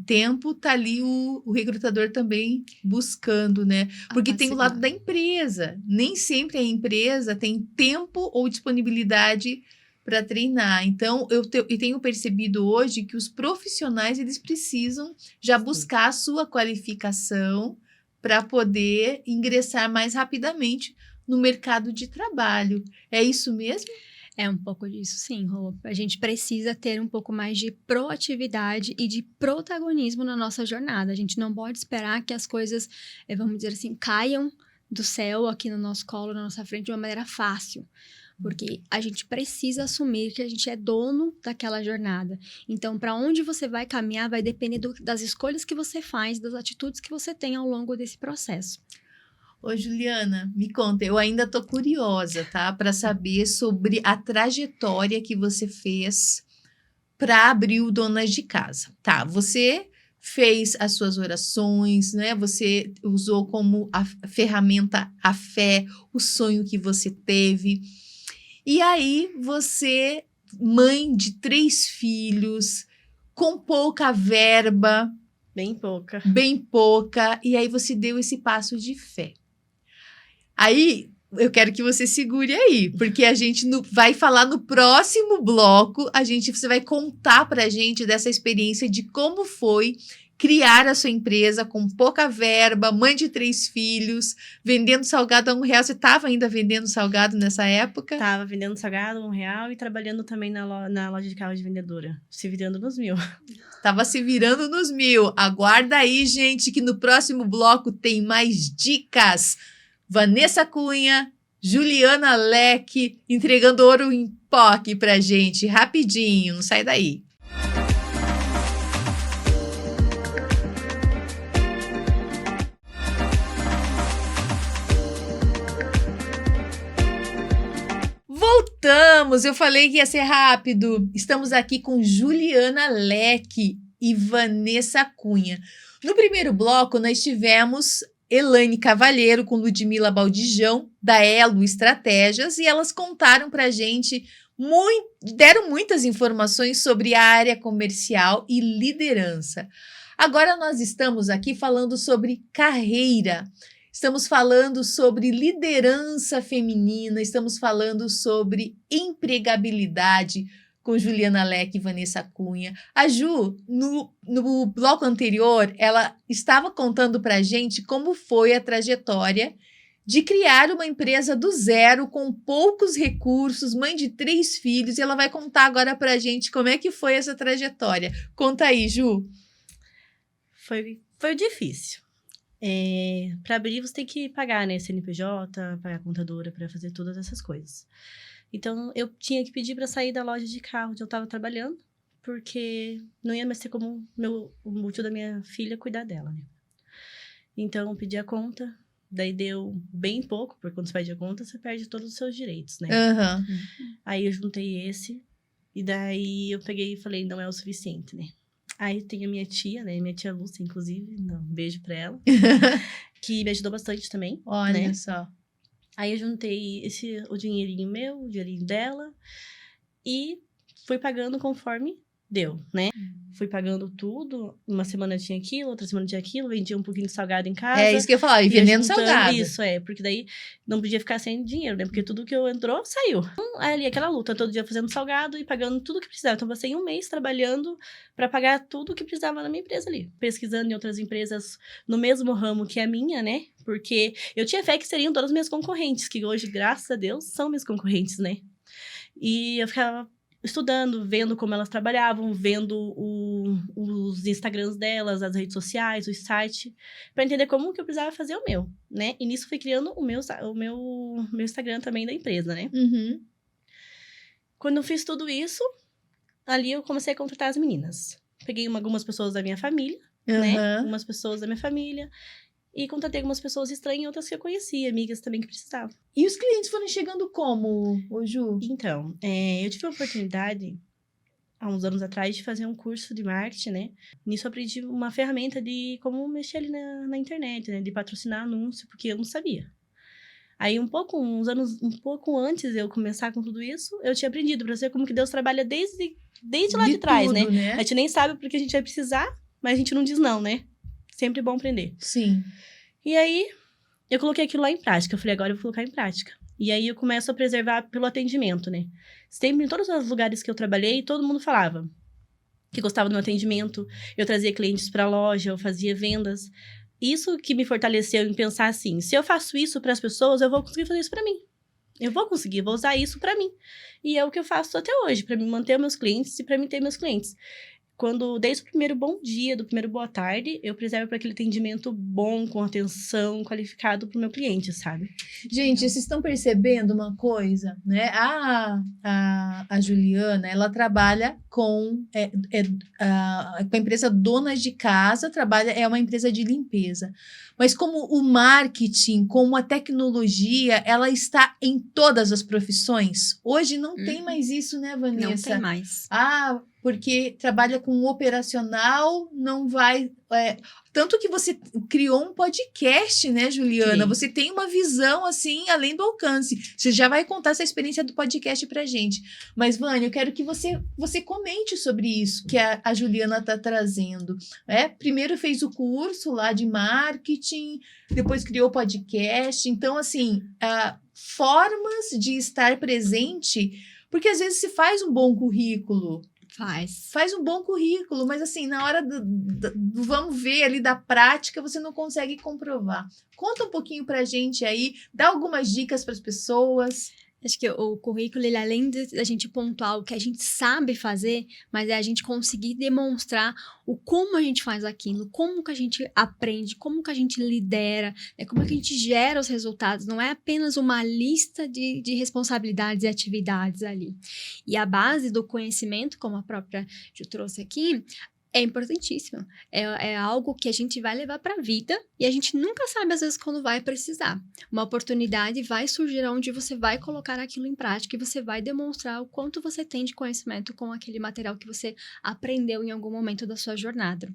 tempo, tá ali o recrutador também buscando, né? Porque tem o lado da empresa. Nem sempre a empresa tem tempo ou disponibilidade para treinar. Então, eu tenho percebido hoje que os profissionais, eles precisam já buscar a sua qualificação para poder ingressar mais rapidamente no mercado de trabalho. É isso mesmo? É um pouco disso, sim, Rô. A gente precisa ter um pouco mais de proatividade e de protagonismo na nossa jornada. A gente não pode esperar que as coisas, vamos dizer assim, caiam do céu aqui no nosso colo, na nossa frente, de uma maneira fácil. Porque a gente precisa assumir que a gente é dono daquela jornada. Então, para onde você vai caminhar vai depender das escolhas que você faz, das atitudes que você tem ao longo desse processo. Ô, Juliana, me conta, eu ainda tô curiosa, tá? Para saber sobre a trajetória que você fez para abrir o Donas de Casa. Tá, você fez as suas orações, né? Você usou como a ferramenta a fé, o sonho que você teve. E aí, você, mãe de 3 filhos, com pouca verba. Bem pouca. Bem pouca. E aí, você deu esse passo de fé. Aí, eu quero que você segure aí, porque a gente vai falar no próximo bloco, você vai contar pra gente dessa experiência de como foi criar a sua empresa com pouca verba, mãe de 3 filhos, vendendo salgado a R$1. Você estava ainda vendendo salgado nessa época? Estava vendendo salgado a R$1 e trabalhando também na loja de carro de vendedora, se virando nos 1000. Tava se virando nos 1000. Aguarda aí, gente, que no próximo bloco tem mais dicas. Vanessa Cunha, Juliana Leque, entregando ouro em pó aqui pra gente, rapidinho, não sai daí. Voltamos! Eu falei que ia ser rápido. Estamos aqui com Juliana Leque e Vanessa Cunha. No primeiro bloco, nós tivemos Elaine Cavalheiro com Ludmila Baldijão, da Elo Estratégias, e elas contaram pra gente, deram muitas informações sobre a área comercial e liderança. Agora nós estamos aqui falando sobre carreira. Estamos falando sobre liderança feminina, estamos falando sobre empregabilidade com Juliana Leque e Vanessa Cunha. A Ju, no bloco anterior, ela estava contando para a gente como foi a trajetória de criar uma empresa do zero, com poucos recursos, mãe de 3 filhos, e ela vai contar agora para a gente como é que foi essa trajetória. Conta aí, Ju. Foi difícil. Para abrir, você tem que pagar, né? CNPJ, pagar contadora para fazer todas essas coisas. Então, eu tinha que pedir para sair da loja de carro onde eu estava trabalhando, porque não ia mais ser como o mútuo da minha filha cuidar dela, né? Então, eu pedi a conta, daí deu bem pouco, porque quando você pede a conta, você perde todos os seus direitos, né? Uhum. Aí, eu juntei esse, e daí eu peguei e falei, não é o suficiente, né? Aí tem a minha tia, né? Minha tia Lúcia, inclusive. Um beijo pra ela. Que me ajudou bastante também. Olha né? só. Aí eu juntei o dinheirinho meu, o dinheirinho dela. E fui pagando conforme deu, né? Fui pagando tudo. Uma semana tinha aquilo, outra semana tinha aquilo. Vendia um pouquinho de salgado em casa. É isso que eu ia falar, e ia vendendo juntando. salgado. Isso, porque daí não podia ficar sem dinheiro, né? Porque tudo que eu entrou, saiu. Então, ali, aquela luta, todo dia fazendo salgado e pagando tudo que precisava. Então, eu passei um mês trabalhando para pagar tudo que precisava na minha empresa ali. Pesquisando em outras empresas no mesmo ramo que a minha, né? Porque eu tinha fé que seriam todas minhas concorrentes, que hoje, graças a Deus, são minhas concorrentes, né? E eu ficava estudando, vendo como elas trabalhavam, vendo os Instagrams delas, as redes sociais, o site, para entender como que eu precisava fazer o meu, né? E nisso fui criando o meu Instagram também da empresa, né? Uhum. Quando eu fiz tudo isso, ali eu comecei a contratar as meninas. Peguei algumas pessoas da minha família, né? Umas pessoas da minha família. E contratei algumas pessoas estranhas e outras que eu conhecia, amigas também que precisavam. E os clientes foram chegando como, ô Ju? Então, eu tive a oportunidade, há uns anos atrás, de fazer um curso de marketing, né? Nisso eu aprendi uma ferramenta de como mexer ali na internet, né? De patrocinar anúncio, porque eu não sabia. Aí, um pouco antes de eu começar com tudo isso, eu tinha aprendido para ser como que Deus trabalha desde lá de trás, tudo, né? A gente nem sabe porque a gente vai precisar, mas a gente não diz não, né? Sempre bom aprender. Sim. E aí, eu coloquei aquilo lá em prática. Eu falei, agora eu vou colocar em prática. E aí, eu começo a preservar pelo atendimento, né? Sempre, em todos os lugares que eu trabalhei, todo mundo falava que gostava do meu atendimento. Eu trazia clientes para a loja, eu fazia vendas. Isso que me fortaleceu em pensar assim, se eu faço isso para as pessoas, eu vou conseguir fazer isso para mim. Eu vou conseguir, vou usar isso para mim. E é o que eu faço até hoje, para me manter meus clientes e para me ter meus clientes. Desde o primeiro bom dia, do primeiro boa tarde, eu preservo para aquele atendimento bom, com atenção, qualificado para o meu cliente, sabe? Gente, vocês estão percebendo uma coisa, né? A Juliana, ela trabalha com a empresa Donas de Casa, é uma empresa de limpeza. Mas como o marketing, como a tecnologia, ela está em todas as profissões. Hoje não tem mais isso, né, Vanessa? Não tem mais. Porque trabalha com operacional, não vai... tanto que você criou um podcast, né, Juliana? Sim. Você tem uma visão, assim, além do alcance. Você já vai contar essa experiência do podcast pra gente. Mas, Vânia, eu quero que você comente sobre isso que a Juliana está trazendo. Primeiro fez o curso lá de marketing, depois criou o podcast. Então, assim, formas de estar presente... Porque, às vezes, se faz um bom currículo... Faz um bom currículo, mas assim, na hora do vamos ver ali da prática, você não consegue comprovar. Conta um pouquinho pra gente aí, dá algumas dicas para as pessoas. Acho que o currículo, ele, além de a gente pontuar o que a gente sabe fazer, mas é a gente conseguir demonstrar o como a gente faz aquilo, como que a gente aprende, como que a gente lidera, como que a gente gera os resultados. Não é apenas uma lista de responsabilidades e atividades ali. E a base do conhecimento, como a própria Ju trouxe aqui, É importantíssimo. É algo que a gente vai levar para a vida e a gente nunca sabe, às vezes, quando vai precisar. Uma oportunidade vai surgir onde você vai colocar aquilo em prática e você vai demonstrar o quanto você tem de conhecimento com aquele material que você aprendeu em algum momento da sua jornada.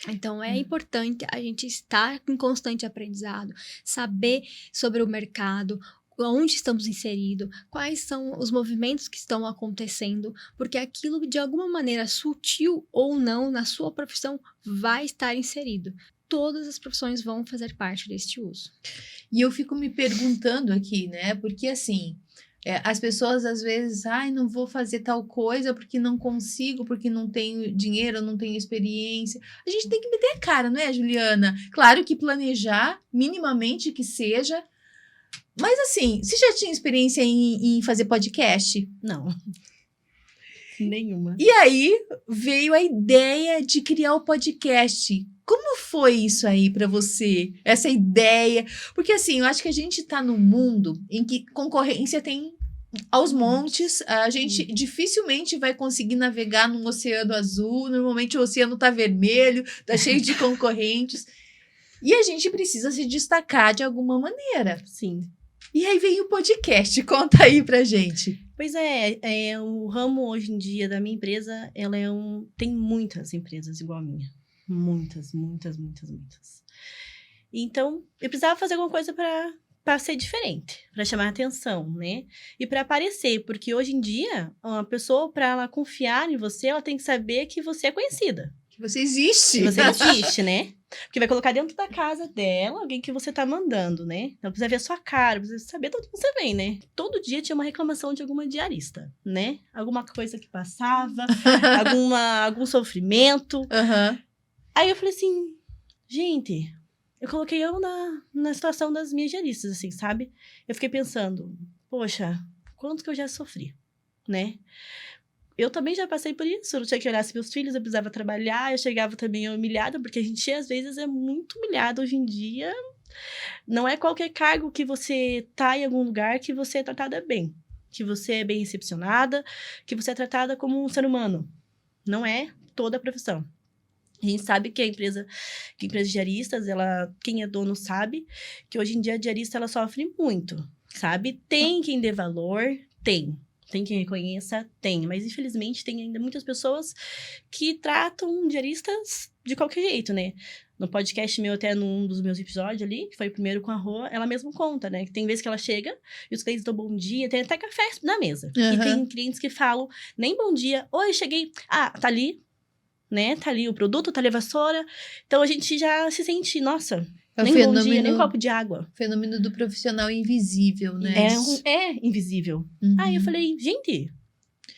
Então, é importante a gente estar em constante aprendizado, saber sobre o mercado, onde estamos inseridos, quais são os movimentos que estão acontecendo, porque aquilo, de alguma maneira, sutil ou não, na sua profissão, vai estar inserido. Todas as profissões vão fazer parte deste uso. E eu fico me perguntando aqui, né? Porque, assim, as pessoas, às vezes, não vou fazer tal coisa porque não consigo, porque não tenho dinheiro, não tenho experiência. A gente tem que meter a cara, não é, Juliana? Claro que planejar, minimamente que seja. Mas, assim, você já tinha experiência em fazer podcast? Não. Nenhuma. E aí, veio a ideia de criar o podcast. Como foi isso aí para você? Essa ideia? Porque, assim, eu acho que a gente tá num mundo em que concorrência tem aos montes. A gente dificilmente vai conseguir navegar num oceano azul. Normalmente o oceano tá vermelho, tá cheio de concorrentes. E a gente precisa se destacar de alguma maneira. Sim. E aí vem o podcast. Conta aí pra gente. Pois o ramo hoje em dia da minha empresa, tem muitas empresas igual a minha. Muitas. Então, eu precisava fazer alguma coisa para ser diferente, para chamar atenção, né? E para aparecer, porque hoje em dia, uma pessoa, para ela confiar em você, ela tem que saber que você é conhecida. Que você existe. Que você existe, né? Porque vai colocar dentro da casa dela alguém que você tá mandando, né? Então precisa ver a sua cara, precisa saber de onde você vem, né? Todo dia tinha uma reclamação de alguma diarista, né? Alguma coisa que passava, algum sofrimento. Uhum. Aí eu falei assim, gente, eu coloquei eu na situação das minhas diaristas, assim, sabe? Eu fiquei pensando, poxa, quanto que eu já sofri, né? Eu também já passei por isso, eu não tinha que olhar se meus filhos, eu precisava trabalhar, eu chegava também humilhada, porque a gente, às vezes, é muito humilhada hoje em dia. Não é qualquer cargo que você tá em algum lugar que você é tratada bem, que você é bem recepcionada, que você é tratada como um ser humano. Não é toda a profissão. A gente sabe que empresa de diaristas, quem é dono sabe que hoje em dia a diarista ela sofre muito, sabe? Tem quem dê valor, tem quem reconheça, tem. Mas, infelizmente, tem ainda muitas pessoas que tratam diaristas de qualquer jeito, né? No podcast meu, até num dos meus episódios ali, que foi o primeiro com a Rô, ela mesma conta, né? Que tem vezes que ela chega e os clientes dão bom dia, tem até café na mesa. Uhum. E tem clientes que falam, nem bom dia, oi, cheguei. Ah, tá ali, né? Tá ali o produto, tá ali a vassoura. Então, a gente já se sente, nossa... Nem bom dia, nem copo de água. Fenômeno do profissional invisível, né? É invisível. Uhum. Aí eu falei, gente,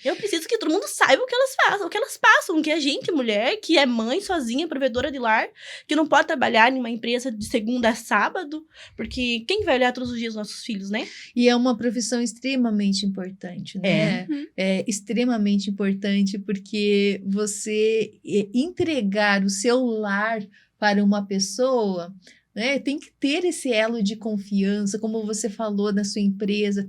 eu preciso que todo mundo saiba o que elas fazem, o que elas passam, que a gente, mulher, que é mãe sozinha, provedora de lar, que não pode trabalhar em uma empresa de segunda a sábado, porque quem vai olhar todos os dias os nossos filhos, né? E é uma profissão extremamente importante, né? É extremamente importante porque você entregar o seu lar para uma pessoa... né? Tem que ter esse elo de confiança, como você falou na sua empresa,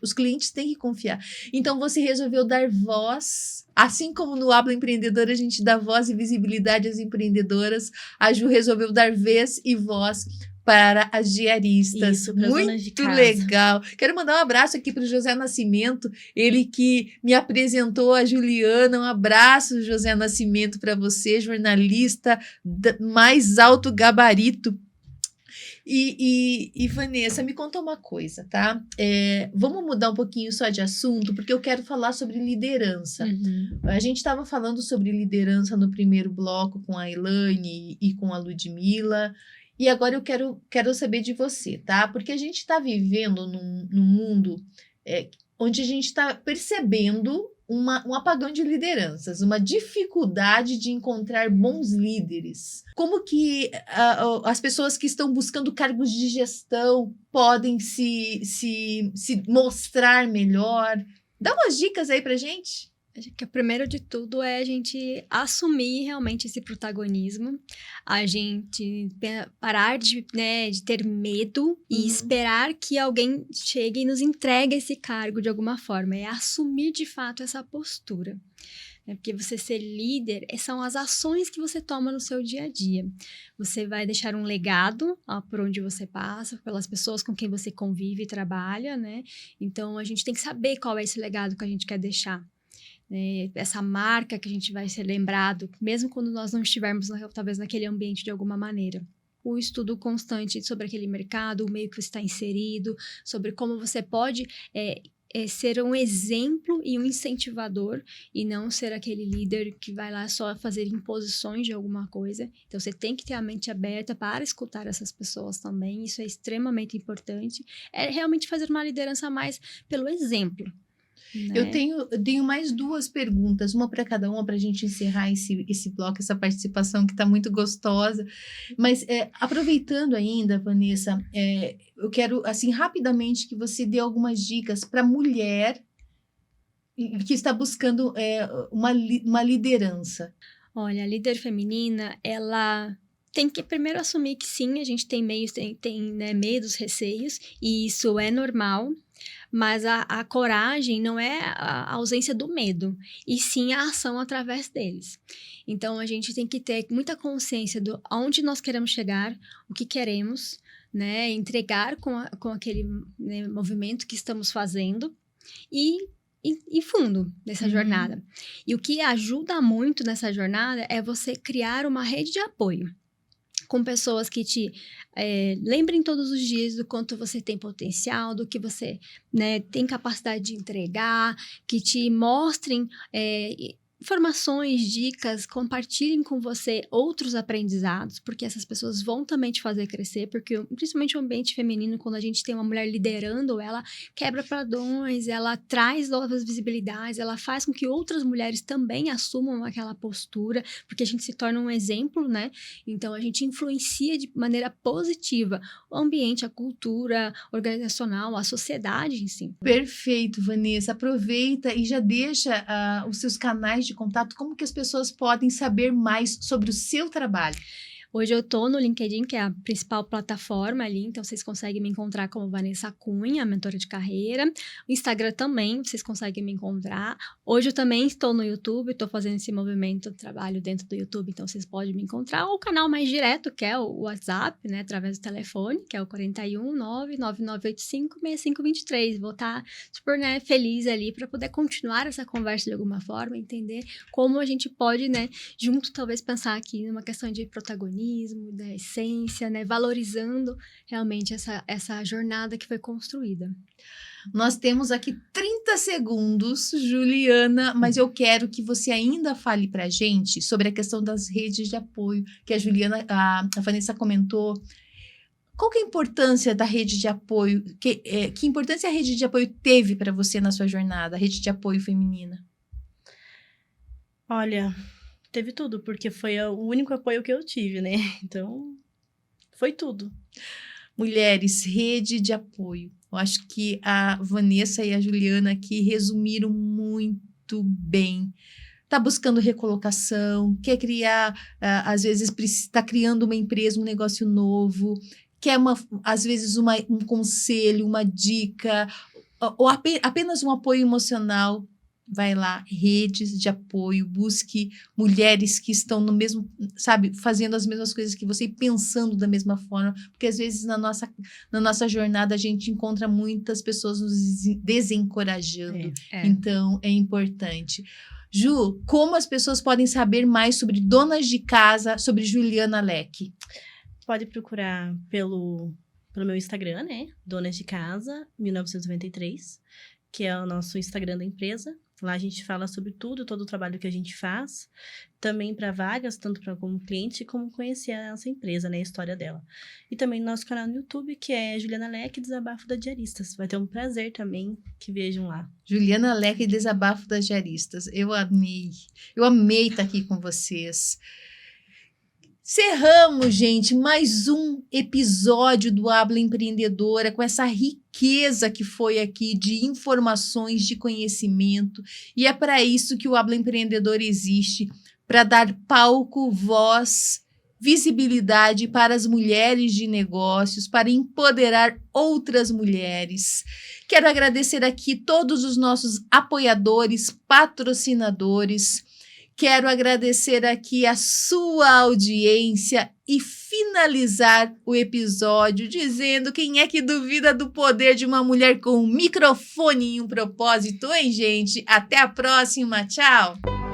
os clientes têm que confiar. Então, você resolveu dar voz, assim como no Habla Empreendedora a gente dá voz e visibilidade às empreendedoras, a Ju resolveu dar vez e voz para as diaristas. Isso, para as donas de Muito casa. legal. Quero mandar um abraço aqui para o José Nascimento, ele que me apresentou a Juliana. Um abraço, José Nascimento, para você, jornalista mais alto gabarito. E Vanessa, me conta uma coisa, tá? Vamos mudar um pouquinho só de assunto, porque eu quero falar sobre liderança. Uhum. A gente estava falando sobre liderança no primeiro bloco com a Elaine e com a Ludmila. E agora eu quero saber de você, tá? Porque a gente está vivendo num mundo onde a gente está percebendo um apagão de lideranças, uma dificuldade de encontrar bons líderes. Como que as pessoas que estão buscando cargos de gestão podem se mostrar melhor? Dá umas dicas aí pra gente. Acho que o primeiro de tudo é a gente assumir realmente esse protagonismo, a gente parar de ter medo e esperar que alguém chegue e nos entregue esse cargo de alguma forma, é assumir de fato essa postura. né? Porque você ser líder são as ações que você toma no seu dia a dia. Você vai deixar um legado por onde você passa, pelas pessoas com quem você convive e trabalha, né? Então, a gente tem que saber qual é esse legado que a gente quer deixar. Né? Essa marca que a gente vai ser lembrado, mesmo quando nós não estivermos, talvez, naquele ambiente de alguma maneira. O estudo constante sobre aquele mercado, o meio que você está inserido, sobre como você pode ser um exemplo e um incentivador e não ser aquele líder que vai lá só fazer imposições de alguma coisa. Então, você tem que ter a mente aberta para escutar essas pessoas também. Isso é extremamente importante. É realmente fazer uma liderança mais pelo exemplo. Né? Eu tenho mais 2 perguntas, uma para cada uma, para a gente encerrar esse bloco, essa participação que está muito gostosa. Mas, aproveitando ainda, Vanessa, eu quero, assim, rapidamente que você dê algumas dicas para a mulher que está buscando uma liderança. Olha, a líder feminina, ela tem que primeiro assumir que sim, a gente tem meios, né, medos, receios, e isso é normal. Mas a coragem não é a ausência do medo, e sim a ação através deles. Então, a gente tem que ter muita consciência de aonde nós queremos chegar, o que queremos, né? Entregar com aquele, né, movimento que estamos fazendo e fundo nessa jornada. E o que ajuda muito nessa jornada é você criar uma rede de apoio. Com pessoas que te lembrem todos os dias do quanto você tem potencial, do que você, né, tem capacidade de entregar, que te mostrem informações, dicas, compartilhem com você outros aprendizados, porque essas pessoas vão também te fazer crescer, porque principalmente o ambiente feminino, quando a gente tem uma mulher liderando, ela quebra padrões, ela traz novas visibilidades, ela faz com que outras mulheres também assumam aquela postura, porque a gente se torna um exemplo, né? Então, a gente influencia de maneira positiva o ambiente, a cultura organizacional, a sociedade em si. Perfeito, Vanessa. Aproveita e já deixa os seus canais de contato, como que as pessoas podem saber mais sobre o seu trabalho. Hoje eu tô no LinkedIn, que é a principal plataforma ali, então vocês conseguem me encontrar como Vanessa Cunha, mentora de carreira. O Instagram também, vocês conseguem me encontrar. Hoje eu também estou no YouTube, estou fazendo esse movimento de trabalho dentro do YouTube, então vocês podem me encontrar. Ou o canal mais direto, que é o WhatsApp, né, através do telefone, que é o 419-9985-6523. Vou estar super, né, feliz ali para poder continuar essa conversa de alguma forma, entender como a gente pode, né, junto talvez pensar aqui numa questão de protagonismo, da essência, né? Valorizando realmente essa jornada que foi construída. Nós temos aqui 30 segundos, Juliana, mas eu quero que você ainda fale para a gente sobre a questão das redes de apoio, que a Vanessa comentou. Qual que é a importância da rede de apoio? Que importância a rede de apoio teve para você na sua jornada, a rede de apoio feminina? Olha, teve tudo, porque foi o único apoio que eu tive, né? Então, foi tudo. Mulheres, rede de apoio. Eu acho que a Vanessa e a Juliana aqui resumiram muito bem. Está buscando recolocação, quer criar, às vezes está criando uma empresa, um negócio novo, quer às vezes um conselho, uma dica, ou apenas um apoio emocional. Vai lá, redes de apoio, busque mulheres que estão no mesmo, sabe, fazendo as mesmas coisas que você e pensando da mesma forma, porque às vezes na nossa jornada a gente encontra muitas pessoas nos desencorajando, então é importante. Ju, como as pessoas podem saber mais sobre donas de casa, sobre Juliana Leque? Pode procurar pelo meu Instagram, né, Donas de Casa 1993, que é o nosso Instagram da empresa. Lá a gente fala sobre tudo, todo o trabalho que a gente faz, também para vagas, tanto para como cliente, como conhecer a nossa empresa, né, a história dela. E também no nosso canal no YouTube, que é Juliana Leque, Desabafo das Diaristas. Vai ter um prazer também que vejam lá. Juliana Leque, Desabafo das Diaristas. Eu amei estar aqui com vocês. Cerramos, gente, mais um episódio do Habla Empreendedora com essa riqueza que foi aqui de informações, de conhecimento. E é para isso que o Habla Empreendedora existe, para dar palco, voz, visibilidade para as mulheres de negócios, para empoderar outras mulheres. Quero agradecer aqui todos os nossos apoiadores, patrocinadores. Quero agradecer aqui a sua audiência e finalizar o episódio dizendo: quem é que duvida do poder de uma mulher com um microfone e um propósito, hein, gente? Até a próxima, tchau!